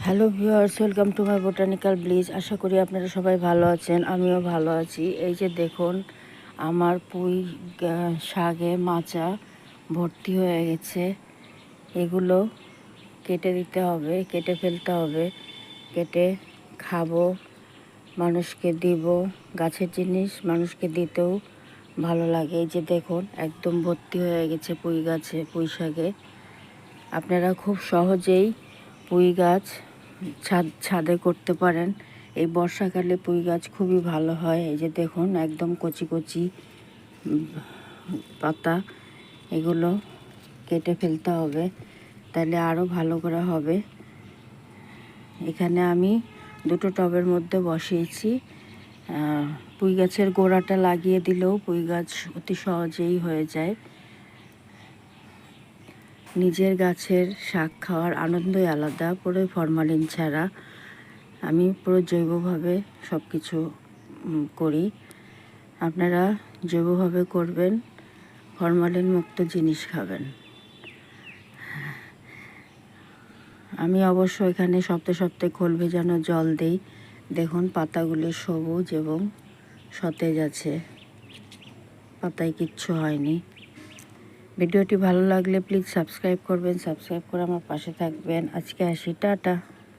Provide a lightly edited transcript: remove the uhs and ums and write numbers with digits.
Hello viewers, welcome to my botanical bliss. আশা করি আপনারা সবাই ভালো আছেন, আমিও ভালো আছি। এই যে দেখুন, আমার পুঁই শাকে মাচা ভর্তি হয়ে গেছে। এগুলো কেটে দিতে হবে, কেটে ফেলতে হবে, কেটে খাবো, মানুষকে দিব। গাছের জিনিস মানুষকে দিতেও ভালো লাগে। এই যে দেখুন, একদম ভর্তি হয়ে গেছে পুঁই গাছে, পুঁই শাকে। আপনারা খুব সহজেই পুঁই গাছ ছাদে করতে পারেন। এই বর্ষাকালে পুঁই গাছ খুবই ভালো হয়। এই যে দেখুন, একদম কচি কচি পাতা। এগুলো কেটে ফেলতে হবে, তাহলে আরও ভালো করে হবে। এখানে আমি দুটো টবের মধ্যে বসিয়েছি। পুঁই গাছের গোড়াটা লাগিয়ে দিলেও পুঁই গাছ অতি সহজেই হয়ে যায়। নিজের গাছের শাক খাওয়ার আনন্দই আলাদা, পুরো ফরমালিন ছাড়া। আমি পুরো জৈবভাবে সব কিছু করি। আপনারা জৈবভাবে করবেন, ফরমালিন মুক্ত জিনিস খাবেন। আমি অবশ্য এখানে সপ্তাহে সপ্তাহে খোল ভেজানো জল দিই। দেখুন, পাতাগুলি সবুজ এবং সতেজ আছে, পাতায় কিচ্ছু হয়নি। ভিডিওটি ভালো লাগলে প্লিজ সাবস্ক্রাইব করবেন, সাবস্ক্রাইব করে আমার পাশে থাকবেন। আজকে আসি, টাটা।